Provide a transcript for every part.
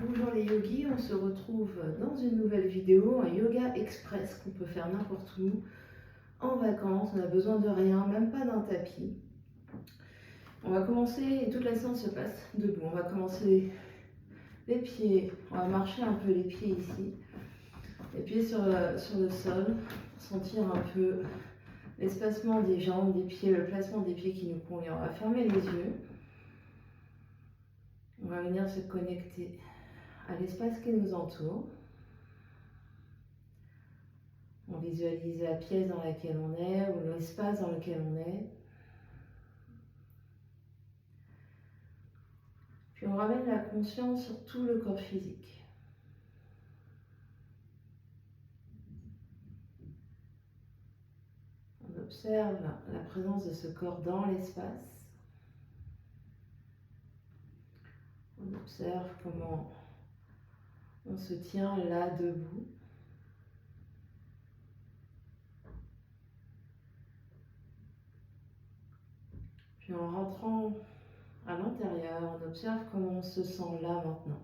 Bonjour les yogis, on se retrouve dans une nouvelle vidéo, un yoga express qu'on peut faire n'importe où, en vacances, on n'a besoin de rien, même pas d'un tapis. On va commencer, et toute la séance se passe debout, on va commencer les pieds, on va marcher un peu les pieds ici, les pieds sur le sol, sentir un peu l'espacement des jambes, des pieds, le placement des pieds qui nous convient. On va fermer les yeux, on va venir se connecter à l'espace qui nous entoure. On visualise la pièce dans laquelle on est ou l'espace dans lequel on est. Puis on ramène la conscience sur tout le corps physique. On observe la présence de ce corps dans l'espace. On observe comment on se tient là debout. Puis en rentrant à l'intérieur, on observe comment on se sent là maintenant.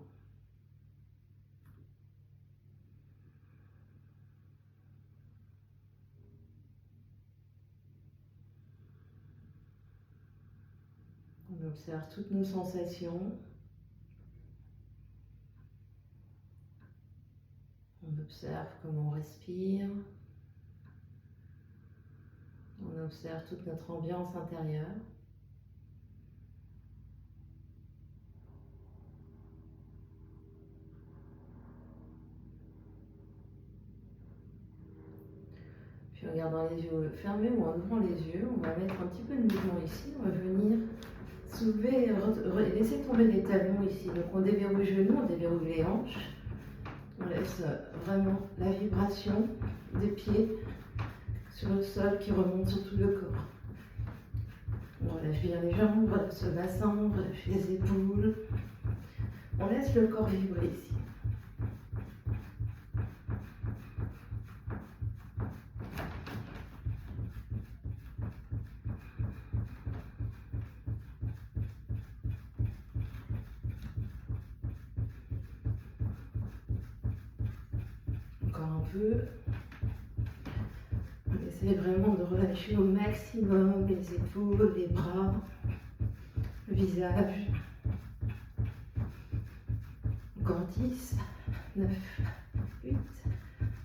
On observe toutes nos sensations. On observe comment on respire. On observe toute notre ambiance intérieure. Puis en gardant les yeux fermés ou en ouvrant les yeux, on va mettre un petit peu de mouvement ici. On va venir soulever, laisser tomber les talons ici. Donc on déverrouille les genoux, on déverrouille les hanches. On laisse vraiment la vibration des pieds sur le sol qui remonte sur tout le corps. On relâche bien les jambes, on relâche le bassin, on relâche les épaules. On laisse le corps vibrer ici. Encore un peu. On essaie vraiment de relâcher au maximum les épaules, les bras, le visage. Encore 10, 9, 8,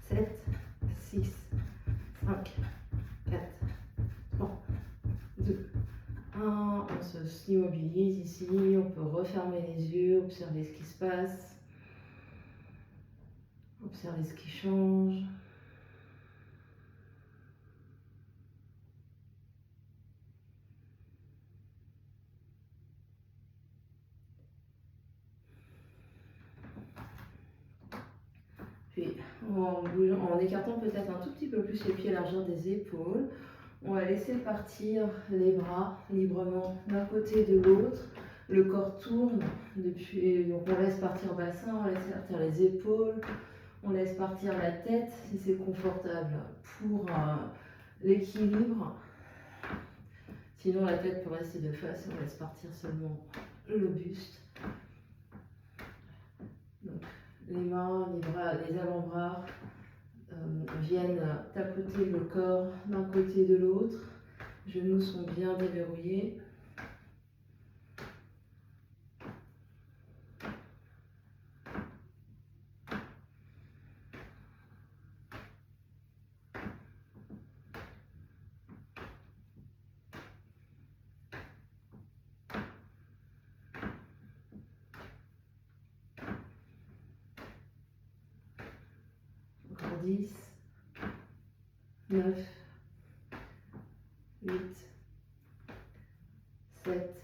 7, 6, 5, 4, 3, 2, 1. On s'immobilise ici, on peut refermer les yeux, observer ce qui se passe, observer ce qui change. Puis en écartant peut-être un tout petit peu plus les pieds à la largeur des épaules, on va laisser partir les bras librement d'un côté et de l'autre. Le corps tourne, donc on laisse partir le bassin, on laisse partir les épaules, on laisse partir la tête si c'est confortable pour l'équilibre. Sinon la tête peut rester de face, on laisse partir seulement le buste. Donc, les mains, les bras, les avant-bras viennent tapoter le corps d'un côté et de l'autre. Les genoux sont bien déverrouillés. Encore 10, 9, 8, 7,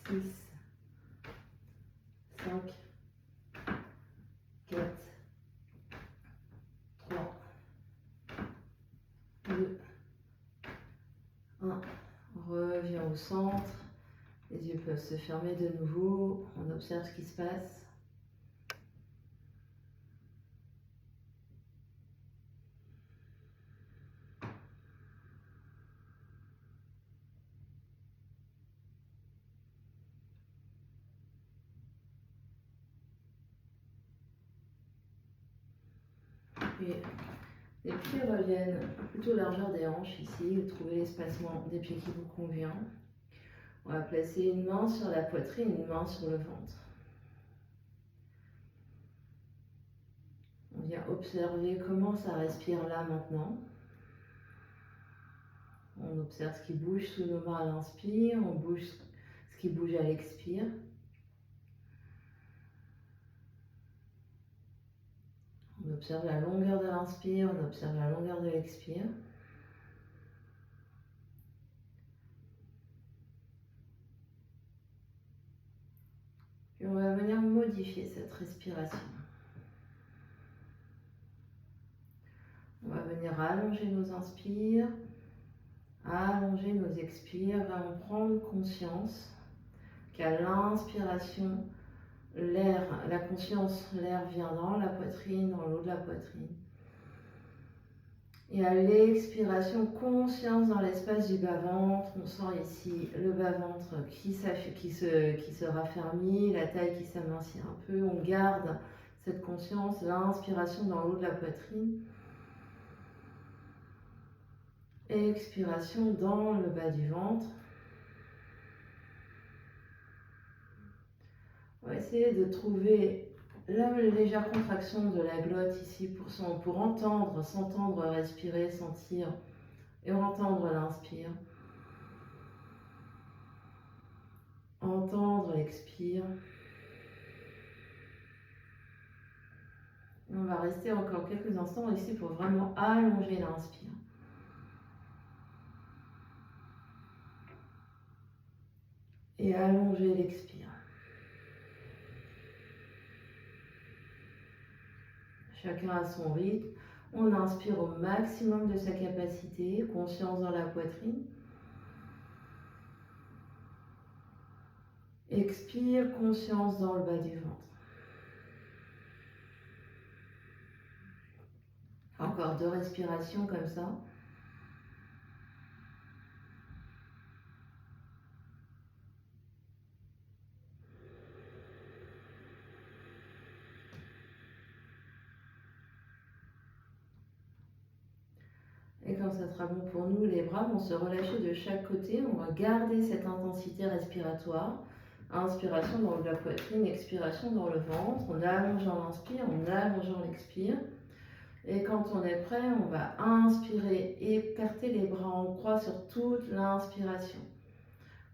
6, 5, 4, 3, 2, 1. On revient au centre. Les yeux peuvent se fermer de nouveau. On observe ce qui se passe. Puis les pieds reviennent plutôt largeur des hanches ici. Vous trouvez l'espacement des pieds qui vous convient. On va placer une main sur la poitrine, une main sur le ventre. On vient observer comment ça respire là maintenant. On observe ce qui bouge sous nos mains à l'inspire, on bouge ce qui bouge à l'expire. On observe la longueur de l'inspire, on observe la longueur de l'expire. Puis on va venir modifier cette respiration. On va venir allonger nos inspires, allonger nos expires, vraiment prendre conscience qu'à l'inspiration, l'air, la conscience, l'air vient dans la poitrine, dans le haut de la poitrine. Et à l'expiration, conscience dans l'espace du bas-ventre. On sent ici le bas-ventre qui se raffermit, la taille qui s'amincit un peu. On garde cette conscience, l'inspiration dans le haut de la poitrine. Expiration dans le bas du ventre. On va essayer de trouver la légère contraction de la glotte ici pour entendre, s'entendre respirer, sentir et entendre l'inspire. Entendre l'expire. On va rester encore quelques instants ici pour vraiment allonger l'inspire. Et allonger l'expire. Chacun à son rythme. On inspire au maximum de sa capacité, conscience dans la poitrine. Expire, conscience dans le bas du ventre. Encore 2 respirations comme ça. Et quand ça sera bon pour nous, les bras vont se relâcher de chaque côté. On va garder cette intensité respiratoire. Inspiration dans la poitrine, expiration dans le ventre. On allonge en inspire, on allonge en expire. Et quand on est prêt, on va inspirer, écarter les bras en croix sur toute l'inspiration.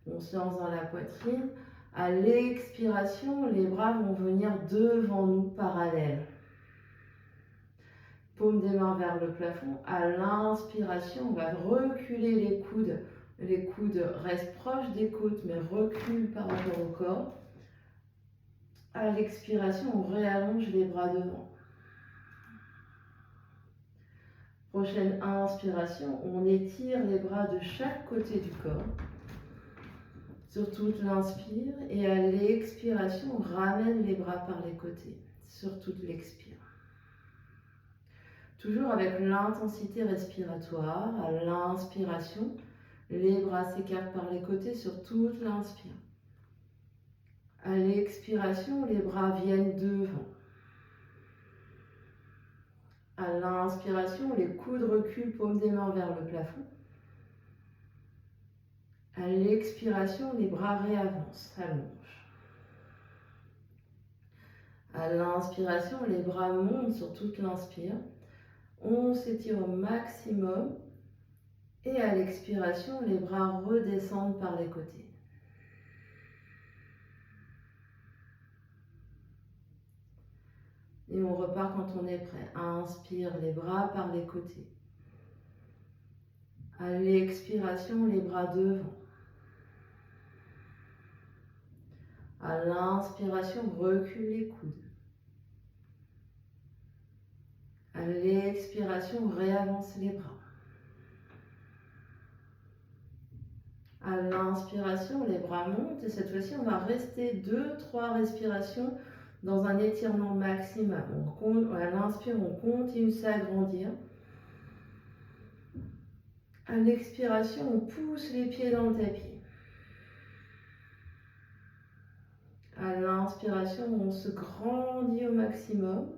Conscience dans la poitrine. À l'expiration, les bras vont venir devant nous parallèles. Paume des mains vers le plafond. À l'inspiration, on va reculer les coudes. Les coudes restent proches des côtes, mais reculent par rapport au corps. À l'expiration, on réallonge les bras devant. Prochaine inspiration, on étire les bras de chaque côté du corps. Sur toute l'inspire. Et à l'expiration, on ramène les bras par les côtés. Sur toute l'expire. Toujours avec l'intensité respiratoire, à l'inspiration, les bras s'écartent par les côtés sur toute l'inspire. À l'expiration, les bras viennent devant. À l'inspiration, les coudes reculent, paume des mains vers le plafond. À l'expiration, les bras réavancent, s'allongent. À l'inspiration, les bras montent sur toute l'inspire. On s'étire au maximum et à l'expiration, les bras redescendent par les côtés. Et on repart quand on est prêt. Inspire, les bras par les côtés. À l'expiration, les bras devant. À l'inspiration, recule les coudes. À l'expiration, réavance les bras. À l'inspiration, les bras montent et cette fois-ci, on va rester 2-3 respirations dans un étirement maximum. À l'inspire, on continue de s'agrandir. À l'expiration, on pousse les pieds dans le tapis. À l'inspiration, on se grandit au maximum.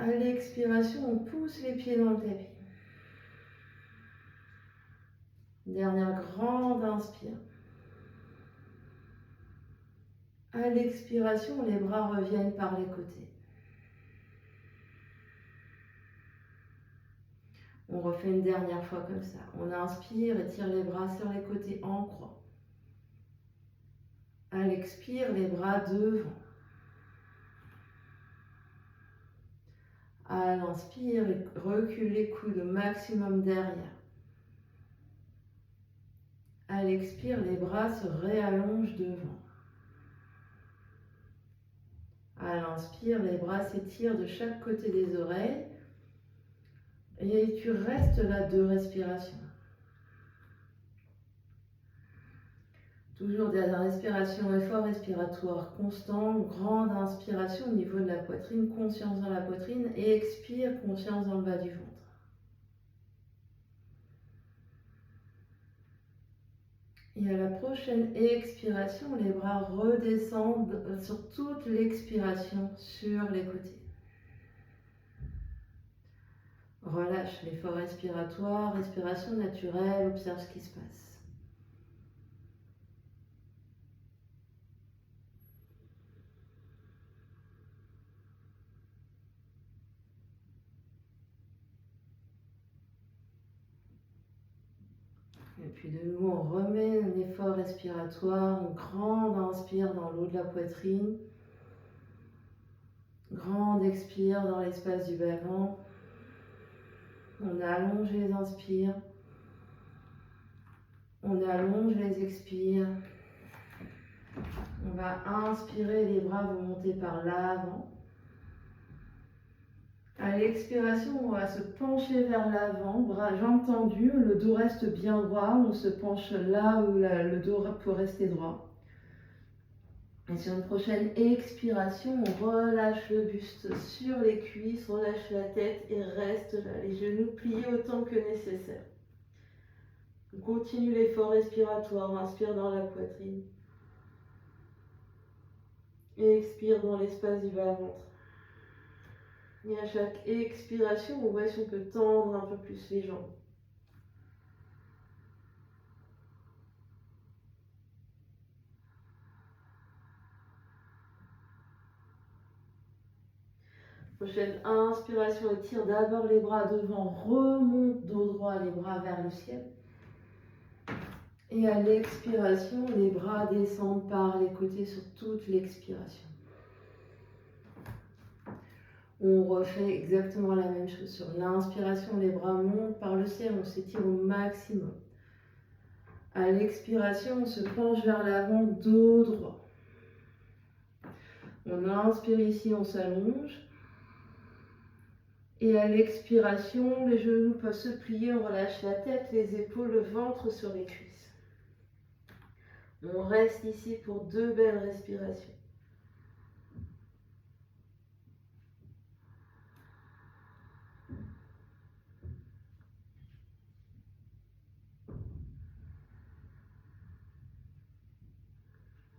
À l'expiration, on pousse les pieds dans le tapis. Dernière grande inspire. À l'expiration, les bras reviennent par les côtés. On refait une dernière fois comme ça. On inspire et tire les bras sur les côtés en croix. À l'expire, les bras devant. À l'inspire, recule les coudes au maximum derrière. À l'expire, les bras se réallongent devant. À l'inspire, les bras s'étirent de chaque côté des oreilles. Et tu restes là 2 respirations. Toujours des respirations, effort respiratoire constant, grande inspiration au niveau de la poitrine, conscience dans la poitrine, et expire, conscience dans le bas du ventre. Et à la prochaine expiration, les bras redescendent sur toute l'expiration sur les côtés. Relâche l'effort respiratoire, respiration naturelle, observe ce qui se passe. Et puis de nouveau, on remet un effort respiratoire, une grande inspire dans l'eau de la poitrine, grande expire dans l'espace du bas-ventre. On allonge les inspires, on allonge les expires. On va inspirer, les bras vont monter par l'avant. À l'expiration, on va se pencher vers l'avant, bras, jambes tendues, le dos reste bien droit, on se penche là où le dos peut rester droit. Et sur une prochaine expiration, on relâche le buste sur les cuisses, relâche la tête et reste là, les genoux pliés autant que nécessaire. On continue l'effort respiratoire, on inspire dans la poitrine. Et expire dans l'espace du bas-ventre. Et à chaque expiration, on voit si on peut tendre un peu plus les jambes. Prochaine inspiration, étire d'abord les bras devant, remonte dos droit, les bras vers le ciel. Et à l'expiration, les bras descendent par les côtés sur toute l'expiration. On refait exactement la même chose. Sur l'inspiration, les bras montent par le ciel, on s'étire au maximum. À l'expiration, on se penche vers l'avant, dos droit. On inspire ici, on s'allonge. Et à l'expiration, les genoux peuvent se plier, on relâche la tête, les épaules, le ventre sur les cuisses. On reste ici pour 2 belles respirations.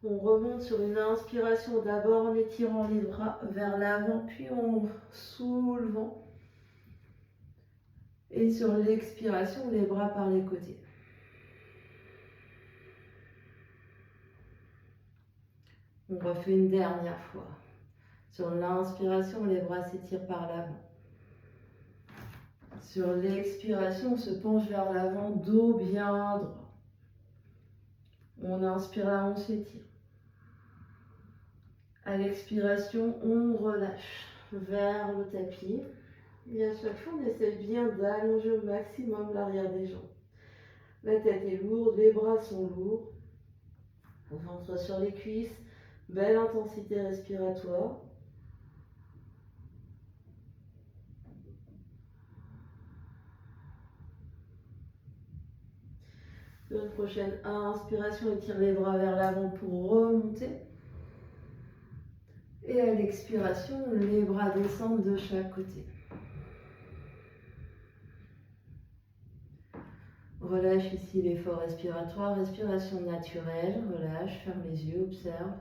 On remonte sur une inspiration d'abord en étirant les bras vers l'avant, puis en soulevant. Et sur l'expiration, les bras par les côtés. On refait une dernière fois. Sur l'inspiration, les bras s'étirent par l'avant. Sur l'expiration, on se penche vers l'avant, dos bien droit. On inspire là, on s'étire. À l'expiration, on relâche vers le tapis. Et à chaque fois, on essaie bien d'allonger au maximum l'arrière des jambes. La tête est lourde, les bras sont lourds. On ventre sur les cuisses. Belle intensité respiratoire. Une prochaine inspiration, étire les bras vers l'avant pour remonter. Et à l'expiration, les bras descendent de chaque côté. Relâche ici l'effort respiratoire, respiration naturelle. Relâche, ferme les yeux, observe.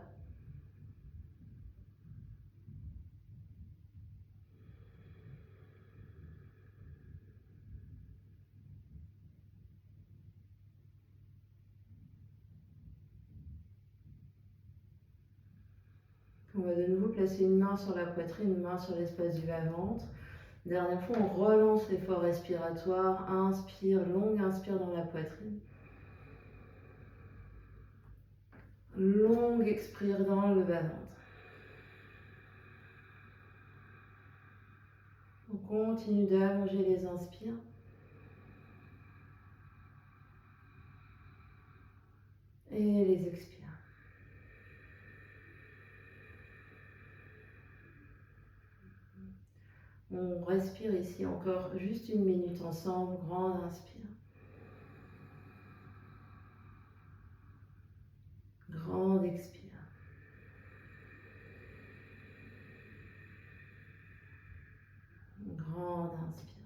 On va de nouveau placer une main sur la poitrine, une main sur l'espace du bas-ventre. Dernière fois, on relance l'effort respiratoire. Inspire, longue inspire dans la poitrine. Longue expire dans le bas-ventre. On continue d'allonger les inspires. Et les expire. On respire ici encore juste 1 minute ensemble. Grande inspire. Grande expire. Grande inspire.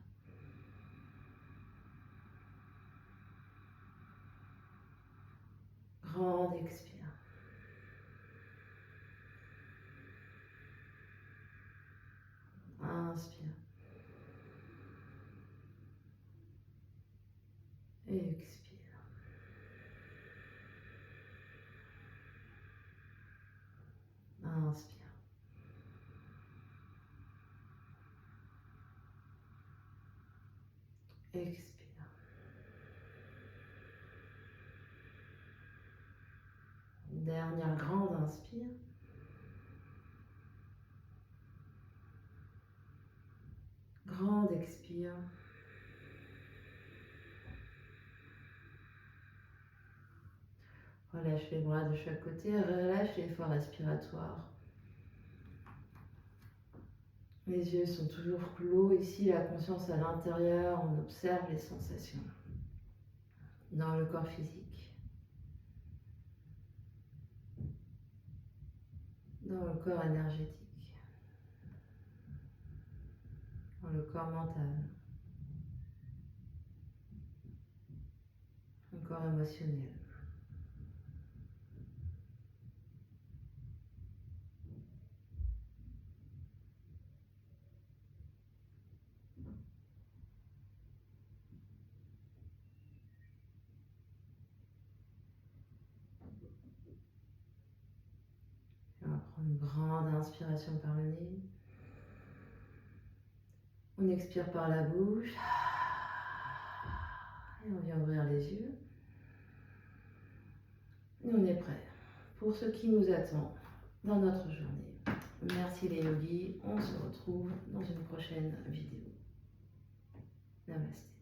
Grande expire. Inspire. Expire. Inspire. Expire. Dernière grande inspire. Grande expire. Relâche les bras de chaque côté, relâche l'effort respiratoire. Les yeux sont toujours clos. Ici, la conscience à l'intérieur, on observe les sensations dans le corps physique, dans le corps énergétique, dans le corps mental, le corps émotionnel. On va prendre une grande inspiration par le nez. On expire par la bouche. Et on vient ouvrir les yeux. Et on est prêt pour ce qui nous attend dans notre journée. Merci les yogis. On se retrouve dans une prochaine vidéo. Namaste.